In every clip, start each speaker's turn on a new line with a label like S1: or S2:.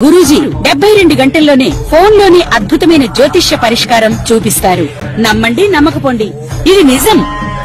S1: గురూజీ 72 గంటల్లోనే ఫోన్ లోని అద్భుతమైన జ్యోతిష్య పరిష్కారం చూపిస్తారు. నమ్మండి, నమ్మకపోండి, ఇది నిజం.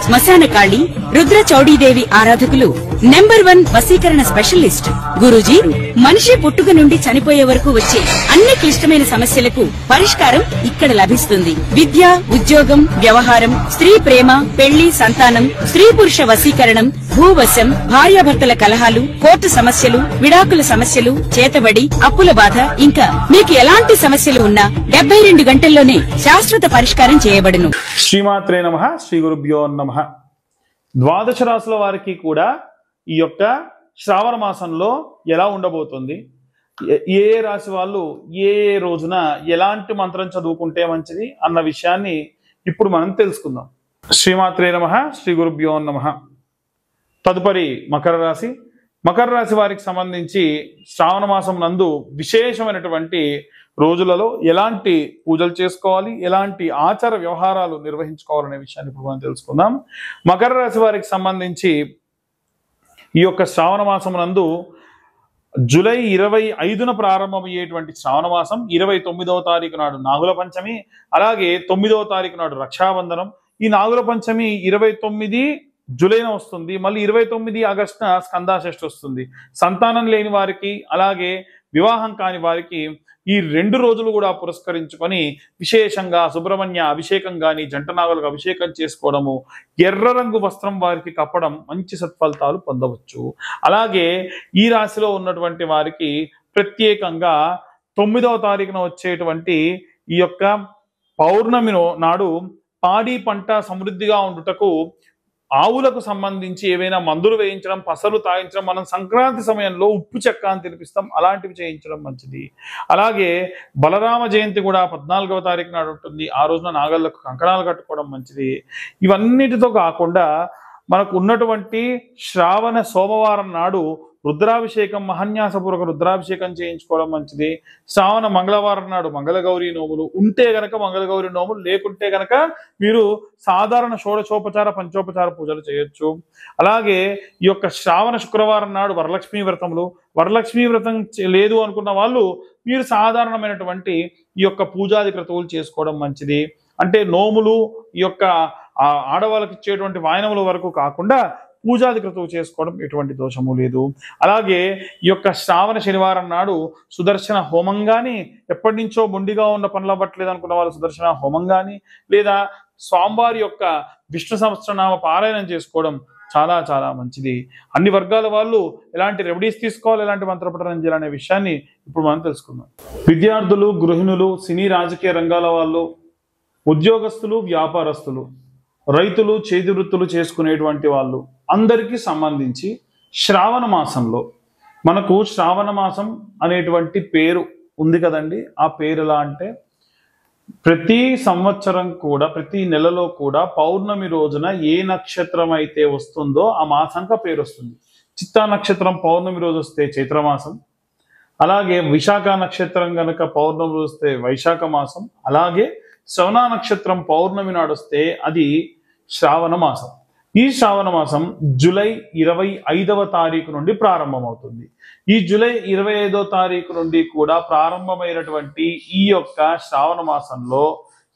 S1: శ్మశాన కాళి రుద్ర చౌడీదేవి ఆరాధకులు నంబర్ 1 వశీకరణ స్పెషలిస్ట్ గురూజీ. మనిషి పుట్టుక నుండి చనిపోయే వరకు వచ్చే అన్ని క్లిష్టమైన సమస్యలకు పరిష్కారం ఇక్కడ లభిస్తుంది. విద్య, ఉద్యోగం, వ్యవహారం, స్త్రీ ప్రేమ, పెళ్లి, సంతానం, స్త్రీ పురుష వశీకరణం, భూవశం, భార్యాభర్తల కలహాలు, కోర్టు సమస్యలు, విడాకుల సమస్యలు, చేతబడి, అప్పుల బాధ, ఇంకా మీకు ఎలాంటి సమస్యలు ఉన్నా 72 గంటల్లోనే శాశ్వత పరిష్కారం చేయబడును.
S2: శ్రీమాత్రే నమః. శ్రీ గురుభ్యో నమః. ద్వాదశ రాశుల వారికి కూడా ఈ యొక్క శ్రావణ మాసంలో ఎలా ఉండబోతుంది, ఏ రాశి వాళ్ళు ఏ రోజున ఎలాంటి మంత్రం చదువుకుంటే మంచిది అన్న విషయాన్ని ఇప్పుడు మనం తెలుసుకుందాం. శ్రీమాత్రే నమః. శ్రీ గురుభ్యో నమః. తదుపరి మకర రాశి. మకర రాశి వారికి సంబంధించి శ్రావణ మాసం నందు విశేషమైనటువంటి రోజులలో ఎలాంటి పూజలు చేసుకోవాలి, ఎలాంటి ఆచార వ్యవహారాలు నిర్వహించుకోవాలనే విషయాన్ని ఇప్పుడు మనం తెలుసుకుందాం. మకర రాశి వారికి సంబంధించి ఈ యొక్క శ్రావణ మాసం నందు జూలై 25న ప్రారంభమయ్యేటువంటి శ్రావణ మాసం 29వ తారీఖు నాడు నాగుల పంచమి, అలాగే 9వ తారీఖు నాడు రక్షాబంధనం. ఈ నాగుల పంచమి 29 జూలైన వస్తుంది, మళ్ళీ 29 ఆగస్టున స్కందాషష్ఠి వస్తుంది. సంతానం లేని వారికి, అలాగే వివాహం కాని వారికి ఈ 2 రోజులు కూడా పురస్కరించుకొని విశేషంగా సుబ్రహ్మణ్య అభిషేకం కానీ, జంట నాగులకు అభిషేకం చేసుకోవడము, ఎర్ర రంగు వస్త్రం వారికి కప్పడం మంచి సత్ఫలితాలు పొందవచ్చు. అలాగే ఈ రాశిలో ఉన్నటువంటి వారికి ప్రత్యేకంగా 9వ తారీఖున వచ్చేటువంటి ఈ యొక్క పౌర్ణమి నాడు పాడి పంట సమృద్ధిగా ఉండుటకు ఆవులకు సంబంధించి ఏవైనా మందులు వేయించడం, పసలు తాగించడం, మనం సంక్రాంతి సమయంలో ఉప్పు చెక్క అని తినిపిస్తాం, అలాంటివి చేయించడం మంచిది. అలాగే బలరామ జయంతి కూడా 14వ తారీఖు నాడు ఉంటుంది. ఆ రోజున నాగళ్లకు కంకణాలు కట్టుకోవడం మంచిది. ఇవన్నిటితో కాకుండా మనకు ఉన్నటువంటి శ్రావణ సోమవారం నాడు రుద్రాభిషేకం, మహాన్యాసపూర్వక రుద్రాభిషేకం చేయించుకోవడం మంచిది. శ్రావణ మంగళవారం నాడు మంగళగౌరి నోములు ఉంటే గనక మంగళగౌరి నోములు, లేకుంటే గనక మీరు సాధారణ షోడశోపచార పంచోపచార పూజలు చేయొచ్చు. అలాగే ఈ యొక్క శ్రావణ శుక్రవారం నాడు వరలక్ష్మీ వ్రతములు, వరలక్ష్మీ వ్రతం లేదు అనుకున్న వాళ్ళు మీరు సాధారణమైనటువంటి ఈ యొక్క పూజాది క్రతువులు చేసుకోవడం మంచిది. అంటే నోములు, ఈ యొక్క ఆడవాళ్ళకి ఇచ్చేటువంటి వాయనముల వరకు కాకుండా పూజాది క్రతువు చేసుకోవడం ఎటువంటి దోషము లేదు. అలాగే ఈ యొక్క శ్రావణ శనివారం నాడు సుదర్శన హోమం కానీ, ఎప్పటి నుంచో మొండిగా ఉన్న పనులు అవ్వట్లేదు అనుకున్న వాళ్ళు సుదర్శన హోమం కానీ, లేదా స్వామివారి యొక్క విష్ణు సహస్రనామ పారాయణం చేసుకోవడం చాలా చాలా మంచిది. అన్ని వర్గాల వాళ్ళు ఎలాంటి రెమెడీస్ తీసుకోవాలి, ఎలాంటి మంత్రపఠనం చేయాలనే విషయాన్ని ఇప్పుడు మనం తెలుసుకుందాం. విద్యార్థులు, గృహిణులు, సినీ రాజకీయ రంగాల వాళ్ళు, ఉద్యోగస్తులు, వ్యాపారస్తులు, రైతులు, చేతి వృత్తులు చేసుకునేటువంటి వాళ్ళు అందరికీ సంబంధించి శ్రావణ మాసంలో మనకు శ్రావణ మాసం అనేటువంటి పేరు ఉంది కదండి. ఆ పేరు ఎలా అంటే, ప్రతి సంవత్సరం కూడా ప్రతి నెలలో కూడా పౌర్ణమి రోజున ఏ నక్షత్రం అయితే వస్తుందో ఆ మాసంగా పేరు వస్తుంది. చిత్తా నక్షత్రం పౌర్ణమి రోజు వస్తే చైత్రమాసం, అలాగే విశాఖ నక్షత్రం కనుక పౌర్ణమి రోజు వస్తే వైశాఖ మాసం, అలాగే శ్రవణ నక్షత్రం పౌర్ణమి నాడు వస్తే అది శ్రావణ మాసం. ఈ శ్రావణ మాసం జూలై 25వ తారీఖు నుండి ప్రారంభమవుతుంది. ఈ జూలై 25వ తారీఖు నుండి కూడా ప్రారంభమైనటువంటి ఈ యొక్క శ్రావణ మాసంలో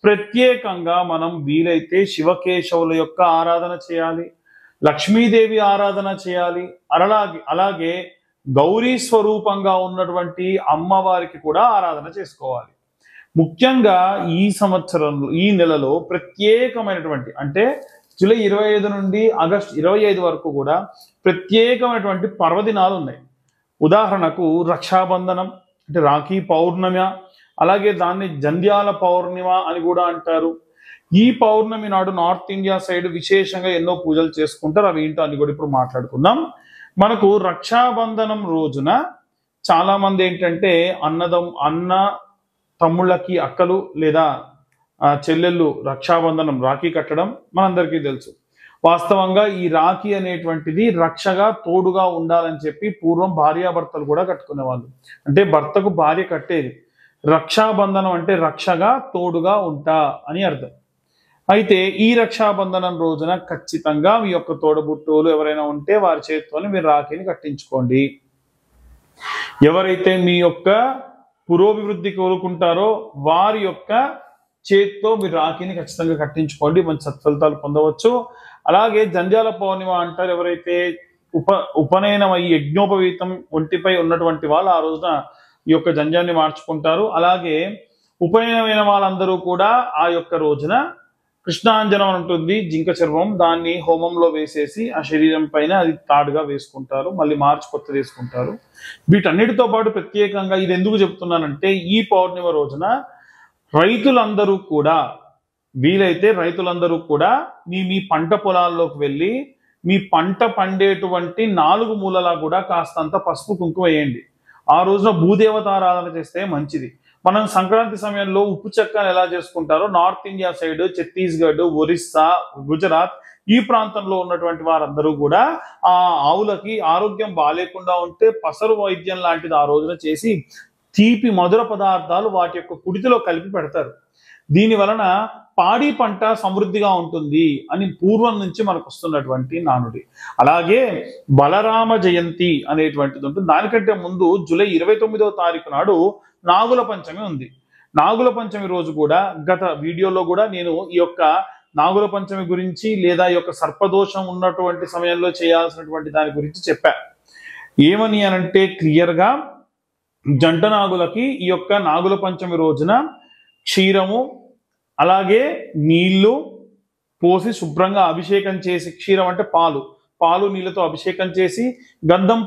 S2: ప్రత్యేకంగా మనం వీలైతే శివకేశవుల యొక్క ఆరాధన చేయాలి, లక్ష్మీదేవి ఆరాధన చేయాలి, అలాగే గౌరీ స్వరూపంగా ఉన్నటువంటి అమ్మవారికి కూడా ఆరాధన చేసుకోవాలి. ముఖ్యంగా ఈ సంవత్సరంలో ఈ నెలలో ప్రత్యేకమైనటువంటి, అంటే జూలై 25 నుండి ఆగస్టు 25 వరకు కూడా ప్రత్యేకమైనటువంటి పర్వదినాలు ఉన్నాయి. ఉదాహరణకు రక్షాబంధనం, అంటే రాఖీ పౌర్ణమి, అలాగే దాన్ని జంధ్యాల పౌర్ణిమ అని కూడా అంటారు. ఈ పౌర్ణమి నాడు నార్త్ ఇండియా సైడ్ విశేషంగా ఎన్నో పూజలు చేసుకుంటారు. అవి ఏంటో అని కూడా ఇప్పుడు మాట్లాడుకుందాం. మనకు రక్షాబంధనం రోజున చాలా మంది ఏంటంటే అన్న తమ్ముళ్ళకి అక్కలు లేదా చెల్లెళ్ళు రక్షాబంధనం రాఖీ కట్టడం మనందరికీ తెలుసు. వాస్తవంగా ఈ రాఖీ అనేటువంటిది రక్షగా తోడుగా ఉండాలని చెప్పి పూర్వం భార్యాభర్తలు కూడా కట్టుకునేవాళ్ళు. అంటే భర్తకు భార్య కట్టేది. రక్షాబంధనం అంటే రక్షగా తోడుగా ఉంటా అని అర్థం. అయితే ఈ రక్షాబంధనం రోజున ఖచ్చితంగా మీ యొక్క తోడబుట్టువులు ఎవరైనా ఉంటే వారి చేతితోనే మీరు రాఖీని కట్టించుకోండి. ఎవరైతే మీ యొక్క పురోభివృద్ధి కోరుకుంటారో వారి యొక్క చేతితో మీరు రాఖీని ఖచ్చితంగా కట్టించుకోండి, మంచి సత్ఫలితాలు పొందవచ్చు. అలాగే జంధ్యాల పౌర్ణిమ అంటారు. ఎవరైతే ఉపనయనం అయ్యి యజ్ఞోపవీతం ఒంటిపై ఉన్నటువంటి వాళ్ళు ఆ రోజున ఈ యొక్క జంధ్యాన్ని మార్చుకుంటారు. అలాగే ఉపనయనమైన వాళ్ళందరూ కూడా ఆ యొక్క రోజున కృష్ణాంజనం ఉంటుంది, జింక చర్మం, దాన్ని హోమంలో వేసేసి ఆ శరీరం పైన అది తాడుగా వేసుకుంటారు, మళ్ళీ మార్చి కొత్త వేసుకుంటారు. వీటన్నిటితో పాటు ప్రత్యేకంగా ఇది ఎందుకు చెప్తున్నానంటే, ఈ పౌర్ణిమ రోజున రైతులందరూ కూడా వీలైతే రైతులందరూ కూడా మీ పంట పొలాల్లోకి వెళ్ళి మీ పంట పండేటువంటి 4 మూలలా కూడా కాస్తంత పసుపు కుంకుమ వేయండి. ఆ రోజున భూదేవతారాధన చేస్తే మంచిది. మనం సంక్రాంతి సమయంలో ఉప్పు చెక్కను ఎలా చేసుకుంటారో north India side, Chhattisgarh, Orissa, Gujarat ఈ ప్రాంతంలో ఉన్నటువంటి వారందరూ కూడా ఆ ఆవులకి ఆరోగ్యం బాగాలేకుండా ఉంటే పసరు వైద్యం లాంటిది ఆ రోజున చేసి తీపి మధుర పదార్థాలు వాటి యొక్క కుడితిలో కలిపి పెడతారు. దీని వలన పాడి పంట సమృద్ధిగా ఉంటుంది అని పూర్వం నుంచి మనకు వస్తున్నటువంటి నానుడి. అలాగే బలరామ జయంతి అనేటువంటిది ఉంటుంది. దానికంటే ముందు జూలై 29వ తారీఖు నాడు నాగుల పంచమి ఉంది. నాగుల పంచమి రోజు కూడా గత వీడియోలో కూడా నేను ఈ యొక్క నాగుల పంచమి గురించి లేదా ఈ యొక్క సర్పదోషం ఉన్నటువంటి సమయంలో చేయాల్సినటువంటి దాని గురించి చెప్పా. ఏమని అనంటే క్లియర్గా జంట నాగులకి ఈ యొక్క నాగుల పంచమి రోజున క్షీరము అలాగే నీళ్లు పోసి శుభ్రంగా అభిషేకం చేసి, క్షీరం అంటే పాలు నీళ్ళతో అభిషేకం చేసి గంధం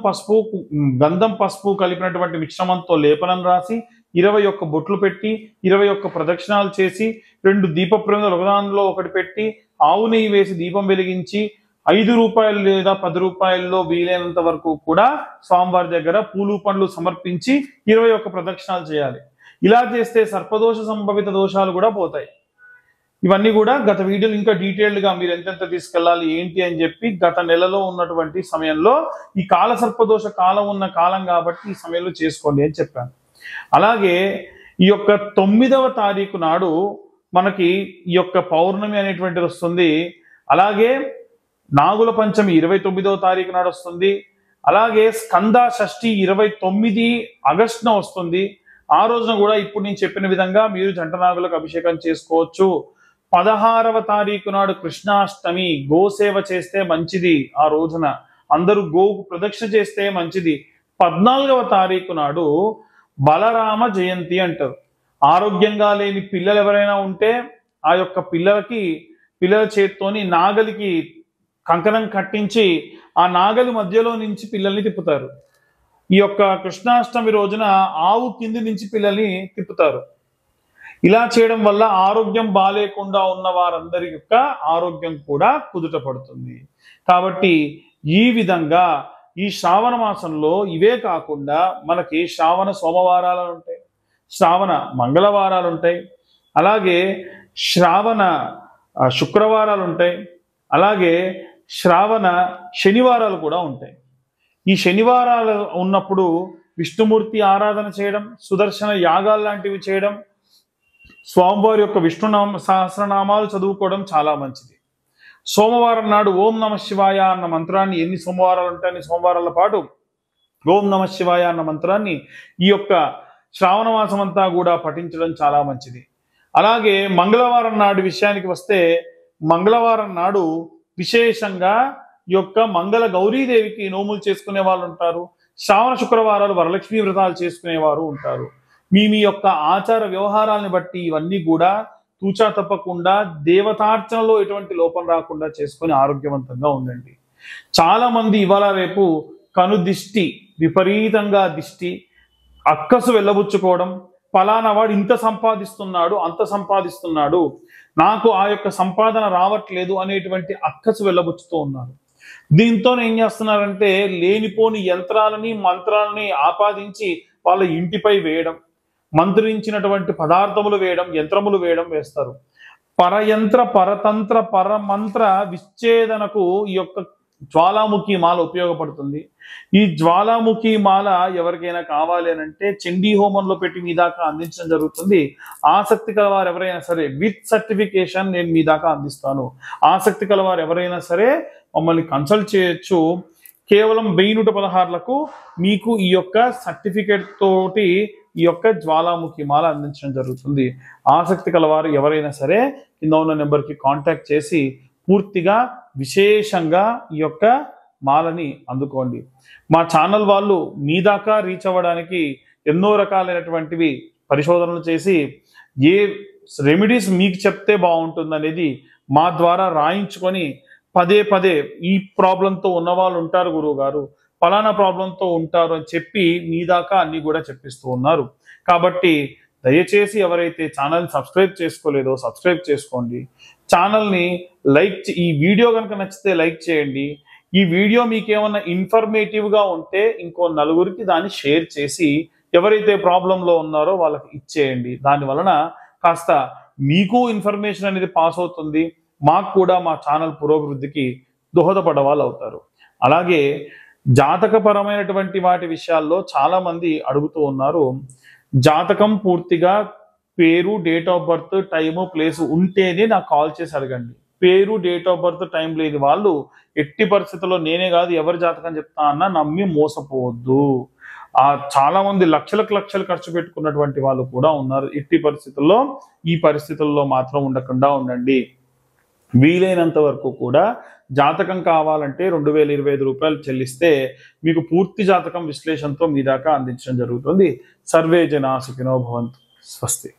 S2: పసుపు కలిపినటువంటి మిశ్రమంతో లేపనం రాసి 21 బొట్లు పెట్టి 21 ప్రదక్షిణాలు చేసి 2 దీప ప్రమిదలు ఒకదానిలో ఒకటి పెట్టి ఆవు నెయ్యి వేసి దీపం వెలిగించి 5 రూపాయలు లేదా 10 రూపాయల్లో వీలైనంత వరకు కూడా స్వామివారి దగ్గర పూలు పండ్లు సమర్పించి 21 ప్రదక్షిణాలు చేయాలి. ఇలా చేస్తే సర్పదోష సంభవిత దోషాలు కూడా పోతాయి. ఇవన్నీ కూడా గత వీడియోలు ఇంకా డీటెయిల్డ్ గా మీరు ఎంతెంత తీసుకెళ్ళాలి ఏంటి అని చెప్పి గత నెలలో ఉన్నటువంటి సమయంలో ఈ కాల సర్పదోష కాలం ఉన్న కాలం కాబట్టి ఈ సమయంలో చేసుకోండి అని చెప్పాను. అలాగే ఈ యొక్క 9వ తారీఖు నాడు మనకి ఈ యొక్క పౌర్ణమి అనేటువంటిది వస్తుంది. అలాగే నాగుల పంచమి 29వ తారీఖు నాడు వస్తుంది. అలాగే స్కంద షష్ఠి 29 ఆగస్టున వస్తుంది. ఆ రోజున కూడా ఇప్పుడు నేను చెప్పిన విధంగా మీరు జంట నాగులకు అభిషేకం చేసుకోవచ్చు. 16వ తారీఖు నాడు కృష్ణాష్టమి, గోసేవ చేస్తే మంచిది. ఆ రోజున అందరూ గోవుకు ప్రదక్షిణ చేస్తే మంచిది. 14వ తారీఖు నాడు బలరామ జయంతి అంటారు. ఆరోగ్యంగా లేని పిల్లలు ఎవరైనా ఉంటే ఆ యొక్క పిల్లల చేత్తోని నాగలికి కంకణం కట్టించి ఆ నాగలి మధ్యలో నుంచి పిల్లల్ని తిప్పుతారు. ఈ యొక్క కృష్ణాష్టమి రోజున ఆవు కింది నుంచి పిల్లల్ని తిప్పుతారు. ఇలా చేయడం వల్ల ఆరోగ్యం బాలేకుండా ఉన్న వారందరి యొక్క ఆరోగ్యం కూడా కుదుట పడుతుంది. కాబట్టి ఈ విధంగా ఈ శ్రావణ మాసంలో ఇవే కాకుండా మనకి శ్రావణ సోమవారాలు ఉంటాయి, శ్రావణ మంగళవారాలు ఉంటాయి, అలాగే శ్రావణ శుక్రవారాలు ఉంటాయి, అలాగే శ్రావణ శనివారాలు కూడా ఉంటాయి. ఈ శనివారాలు ఉన్నప్పుడు విష్ణుమూర్తి ఆరాధన చేయడం, సుదర్శన యాగాలు లాంటివి చేయడం, స్వామివారి యొక్క విష్ణు సహస్రనామాలు చదువుకోవడం చాలా మంచిది. సోమవారం నాడు ఓం నమ శివాయ అన్న మంత్రాన్ని ఎన్ని సోమవారాలు ఉంటాయి అన్ని సోమవారాల పాటు ఓం నమ శివాయ అన్న మంత్రాన్ని ఈ యొక్క శ్రావణ మాసం అంతా కూడా పఠించడం చాలా మంచిది. అలాగే మంగళవారం నాడు విషయానికి వస్తే మంగళవారం నాడు విశేషంగా ఈ యొక్క మంగళ గౌరీదేవికి నోములు చేసుకునే వాళ్ళు ఉంటారు. శ్రావణ శుక్రవారాలు వరలక్ష్మీ వ్రతాలు చేసుకునేవారు ఉంటారు. మీ యొక్క ఆచార వ్యవహారాలను బట్టి ఇవన్నీ కూడా తూచా తప్పకుండా దేవతార్చనలో ఎటువంటి లోపం రాకుండా చేసుకొని ఆరోగ్యవంతంగా ఉండండి. చాలా మంది ఇవాళ రేపు కను దిష్టి, విపరీతంగా దిష్టి, అక్కసు వెళ్ళబుచ్చుకోవడం, ఫలానా వాడు ఇంత సంపాదిస్తున్నాడు అంత సంపాదిస్తున్నాడు నాకు ఆ యొక్క సంపాదన రావట్లేదు అనేటువంటి అక్కసు వెళ్ళబుచ్చుతూ ఉన్నారు. దీంతో ఏం చేస్తున్నారంటే లేనిపోని యంత్రాలని మంత్రాలని ఆపాదించి వాళ్ళ ఇంటిపై వేయడం, మంత్రించినటువంటి పదార్థములు వేయడం, యంత్రములు వేయడం వేస్తారు. పరయంత్ర పరతంత్ర పరమంత్ర విచ్ఛేదనకు ఈ యొక్క జ్వాలాముఖి మాల ఉపయోగపడుతుంది. ఈ జ్వాలాముఖి మాల ఎవరికైనా కావాలి అని అంటే చండీ హోమంలో పెట్టి మీ దాకా అందించడం జరుగుతుంది. ఆసక్తి కలవారు ఎవరైనా సరే విత్ సర్టిఫికేషన్ నేను మీ దాకా అందిస్తాను. ఆసక్తి కలవారు ఎవరైనా సరే మమ్మల్ని కన్సల్ట్ చేయొచ్చు. కేవలం 1116లకు మీకు ఈ యొక్క సర్టిఫికేట్ తోటి ఈ యొక్క జ్వాలాముఖి మాల అందించడం జరుగుతుంది. ఆసక్తి కలవారు ఎవరైనా సరే కింద ఉన్న నెంబర్కి కాంటాక్ట్ చేసి పూర్తిగా విశేషంగా ఈ యొక్క మాలని అందుకోండి. మా ఛానల్ వాళ్ళు మీ దాకా రీచ్ అవ్వడానికి ఎన్నో రకాలైనటువంటివి పరిశోధనలు చేసి ఏ రెమెడీస్ మీకు చెప్తే బాగుంటుంది అనేది మా ద్వారా రాయించుకొని పదే పదే ఈ ప్రాబ్లంతో ఉన్న వాళ్ళు ఉంటారు గురువు గారు, ఫలానా ప్రాబ్లంతో ఉంటారు అని చెప్పి మీ దాకా అన్ని కూడా చెప్పిస్తూ ఉన్నారు. కాబట్టి దయచేసి ఎవరైతే ఛానల్ సబ్స్క్రైబ్ చేసుకోలేదో సబ్స్క్రైబ్ చేసుకోండి. ఛానల్ని ఈ వీడియో కనుక నచ్చితే లైక్ చేయండి. ఈ వీడియో మీకేమన్నా ఇన్ఫర్మేటివ్గా ఉంటే ఇంకో నలుగురికి దాన్ని షేర్ చేసి ఎవరైతే ప్రాబ్లంలో ఉన్నారో వాళ్ళకి ఇచ్చేయండి. దాని వలన కాస్త మీకు ఇన్ఫర్మేషన్ అనేది పాస్ అవుతుంది, మాకు కూడా మా ఛానల్ పురోభివృద్ధికి దోహదపడ వాళ్ళు అవుతారు. అలాగే జాతకపరమైనటువంటి వాటి విషయాల్లో చాలా మంది అడుగుతూ ఉన్నారు. జాతకం పూర్తిగా పేరు, date of birth, time, place ఉంటేనే నాకు కాల్ చేసి అడగండి. పేరు, డేట్ ఆఫ్ బర్త్, టైం లేని వాళ్ళు ఎట్టి పరిస్థితుల్లో నేనే కాదు ఎవరి జాతకం చెప్తా అన్నా నమ్మి మోసపోవద్దు. చాలా మంది లక్షలు ఖర్చు పెట్టుకున్నటువంటి వాళ్ళు కూడా ఉన్నారు. ఎట్టి పరిస్థితుల్లో ఈ పరిస్థితుల్లో మాత్రం ఉండకుండా ఉండండి. వీలైనంత వరకు కూడా జాతకం కావాలంటే 2025 రూపాయలు చెల్లిస్తే మీకు పూర్తి జాతకం విశ్లేషణతో మీ దాకా అందించడం జరుగుతుంది. సర్వే జనా సుఖినో భవంతు. స్వస్తి.